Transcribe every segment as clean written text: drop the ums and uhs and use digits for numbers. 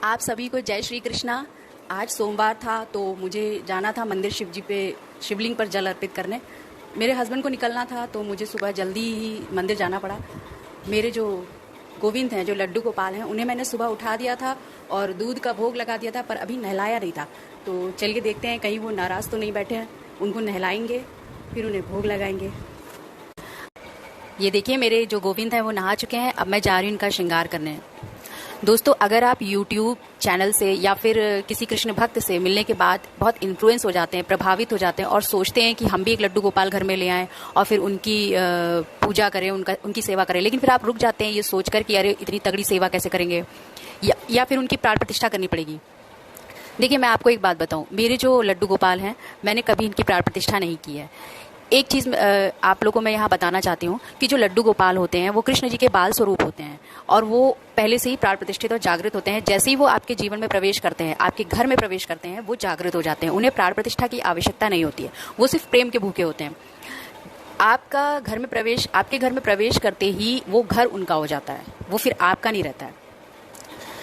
आप सभी को जय श्री कृष्णा। आज सोमवार था तो मुझे जाना था मंदिर शिवलिंग पर जल अर्पित करने। मेरे हस्बैंड को निकलना था तो मुझे सुबह जल्दी ही मंदिर जाना पड़ा। मेरे जो गोविंद हैं, जो लड्डू गोपाल हैं, उन्हें मैंने सुबह उठा दिया था और दूध का भोग लगा दिया था, पर अभी नहलाया नहीं था। तो चलिए देखते हैं कहीं वो नाराज़ तो नहीं बैठे हैं। उनको नहलाएंगे, फिर उन्हें भोग लगाएंगे। ये देखिए मेरे जो गोविंद हैं वो नहा चुके हैं। अब मैं जा रही हूँ इनका श्रृंगार करने। दोस्तों, अगर आप YouTube चैनल से या फिर किसी कृष्ण भक्त से मिलने के बाद बहुत इन्फ्लुएंस हो जाते हैं, प्रभावित हो जाते हैं और सोचते हैं कि हम भी एक लड्डू गोपाल घर में ले आएं और फिर उनकी पूजा करें, उनकी सेवा करें, लेकिन फिर आप रुक जाते हैं ये सोचकर कि अरे इतनी तगड़ी सेवा कैसे करेंगे, या फिर उनकी प्राण प्रतिष्ठा करनी पड़ेगी। देखिए, मैं आपको एक बात बताऊं, मेरे जो लड्डू गोपाल हैं मैंने कभी इनकी प्राण प्रतिष्ठा नहीं की है। एक चीज़ आप लोगों को मैं यहाँ बताना चाहती हूँ कि जो लड्डू गोपाल होते हैं वो कृष्ण जी के बाल स्वरूप होते हैं और वो पहले से ही प्राण प्रतिष्ठित और जागृत होते हैं। जैसे ही वो आपके जीवन में प्रवेश करते हैं, आपके घर में प्रवेश करते हैं, वो जागृत हो जाते हैं। उन्हें प्राण प्रतिष्ठा की आवश्यकता नहीं होती है, वो सिर्फ प्रेम के भूखे होते हैं। आपके घर में प्रवेश करते ही वो घर उनका हो जाता है, वो फिर आपका नहीं रहता है।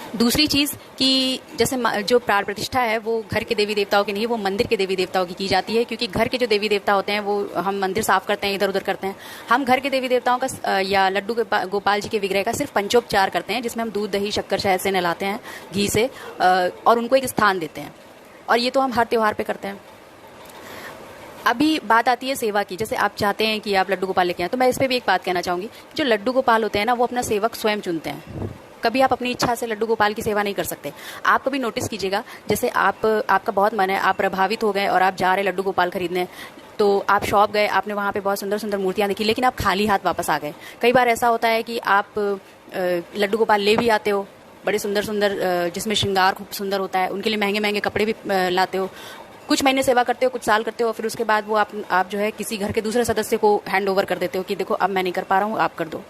दूसरी चीज़ कि जैसे जो प्राण प्रतिष्ठा है वो घर के देवी देवताओं की नहीं, वो मंदिर के देवी देवताओं की जाती है, क्योंकि घर के जो देवी देवता होते हैं वो हम मंदिर साफ करते हैं, इधर उधर करते हैं। हम घर के देवी देवताओं का या लड्डू गोपाल जी के विग्रह का सिर्फ पंचोपचार करते हैं, जिसमें हम दूध, दही, शक्कर, शहद से नहलाते हैं, घी से, और उनको एक स्थान देते हैं। और ये तो हम हर त्यौहार पर करते हैं। अभी बात आती है सेवा की। जैसे आप चाहते हैं कि आप लड्डू गोपाल लेके आए, तो मैं इस पर भी एक बात कहना चाहूँगी। जो लड्डू गोपाल होते हैं ना, वो अपना सेवक स्वयं चुनते हैं। कभी आप अपनी इच्छा से लड्डू गोपाल की सेवा नहीं कर सकते। आप कभी नोटिस कीजिएगा, जैसे आपका बहुत मन है, आप प्रभावित हो गए और आप जा रहे लड्डू गोपाल खरीदने, तो आप शॉप गए, आपने वहाँ पे बहुत सुंदर सुंदर मूर्तियाँ देखी, लेकिन आप खाली हाथ वापस आ गए। कई बार ऐसा होता है कि आप लड्डू गोपाल ले भी आते हो, बड़े सुंदर सुंदर, जिसमें श्रृंगार खूब सुंदर होता है, उनके लिए महंगे महंगे कपड़े भी लाते हो। कुछ महीने सेवा करते हो, कुछ साल करते हो, फिर उसके बाद वो आप जो है किसी घर के दूसरे सदस्य को हैंड ओवर कर देते हो कि देखो अब मैं नहीं कर पा रहा हूँ, आप कर दो।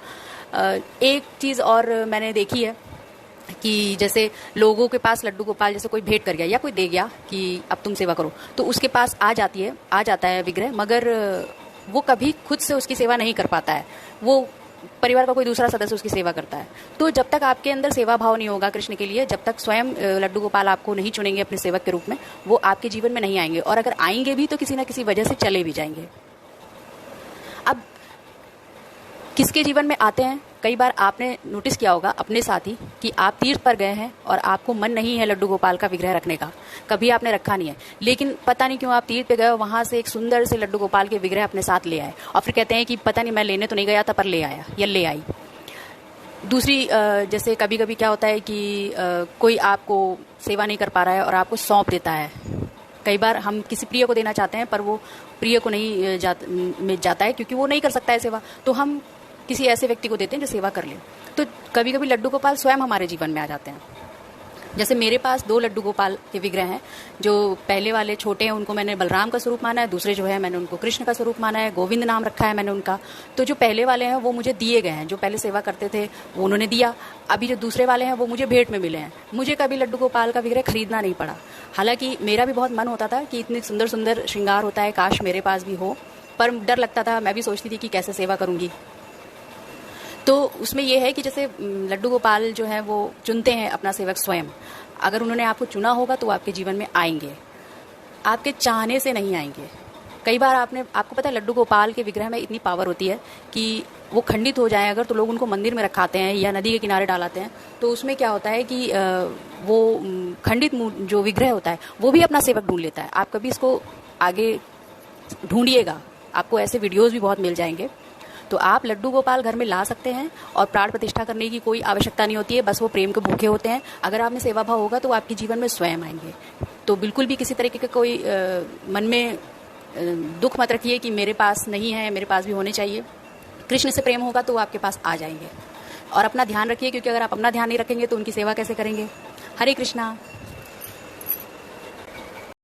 एक चीज़ और मैंने देखी है कि जैसे लोगों के पास लड्डू गोपाल जैसे कोई भेंट कर गया या कोई दे गया कि अब तुम सेवा करो, तो उसके पास आ जाता है विग्रह, मगर वो कभी खुद से उसकी सेवा नहीं कर पाता है। वो परिवार का कोई दूसरा सदस्य उसकी सेवा करता है। तो जब तक आपके अंदर सेवा भाव नहीं होगा कृष्ण के लिए, जब तक स्वयं लड्डू गोपाल आपको नहीं चुनेंगे अपने सेवक के रूप में, वो आपके जीवन में नहीं आएंगे, और अगर आएंगे भी तो किसी ना किसी वजह से चले भी जाएंगे। अब किसके जीवन में आते हैं, कई बार आपने नोटिस किया होगा अपने साथ ही कि आप तीर्थ पर गए हैं और आपको मन नहीं है लड्डू गोपाल का विग्रह रखने का, कभी आपने रखा नहीं है, लेकिन पता नहीं क्यों आप तीर्थ पे गए, वहां से एक सुंदर से लड्डू गोपाल के विग्रह अपने साथ ले आए और फिर कहते हैं कि पता नहीं मैं लेने तो नहीं गया था पर ले आया या ले आई। दूसरी, जैसे कभी कभी क्या होता है कि कोई आपको सेवा नहीं कर पा रहा है और आपको सौंप देता है। कई बार हम किसी प्रिय को देना चाहते हैं पर वो प्रिय को नहीं जाता है, क्योंकि वो नहीं कर सकता है सेवा, तो हम किसी ऐसे व्यक्ति को देते हैं जो सेवा कर ले। तो कभी कभी लड्डू गोपाल स्वयं हमारे जीवन में आ जाते हैं। जैसे मेरे पास 2 लड्डू गोपाल के विग्रह हैं। जो पहले वाले छोटे हैं उनको मैंने बलराम का स्वरूप माना है, दूसरे जो है मैंने उनको कृष्ण का स्वरूप माना है, गोविंद नाम रखा है मैंने उनका। तो जो पहले वाले हैं वो मुझे दिए गए हैं, जो पहले सेवा करते थे वो उन्होंने दिया। अभी जो दूसरे वाले हैं वो मुझे भेंट में मिले हैं। मुझे कभी लड्डू गोपाल का विग्रह खरीदना नहीं पड़ा। हालांकि मेरा भी बहुत मन होता था कि इतनी सुंदर सुंदर श्रृंगार होता है, काश मेरे पास भी हो, पर डर लगता था। मैं भी सोचती थी कि कैसे सेवा करूंगी। तो उसमें यह है कि जैसे लड्डू गोपाल जो है वो चुनते हैं अपना सेवक स्वयं। अगर उन्होंने आपको चुना होगा तो आपके जीवन में आएंगे, आपके चाहने से नहीं आएंगे। कई बार आपको पता है लड्डू गोपाल के विग्रह में इतनी पावर होती है कि वो खंडित हो जाए अगर, तो लोग उनको मंदिर में रखाते हैं या नदी के किनारे डालाते हैं। तो उसमें क्या होता है कि वो खंडित जो विग्रह होता है वो भी अपना सेवक ढूंढ लेता है। आप कभी इसको आगे ढूंढिएगा, आपको ऐसे वीडियोज़ भी बहुत मिल जाएंगे। तो आप लड्डू गोपाल घर में ला सकते हैं और प्राण प्रतिष्ठा करने की कोई आवश्यकता नहीं होती है, बस वो प्रेम के भूखे होते हैं। अगर आप में सेवा भाव होगा तो आपके जीवन में स्वयं आएंगे। तो बिल्कुल भी किसी तरीके का कोई मन में दुख मत रखिए कि मेरे पास नहीं है, मेरे पास भी होने चाहिए। कृष्ण से प्रेम होगा तो वो आपके पास आ जाएंगे। और अपना ध्यान रखिए, क्योंकि अगर आप अपना ध्यान नहीं रखेंगे तो उनकी सेवा कैसे करेंगे। हरे कृष्णा।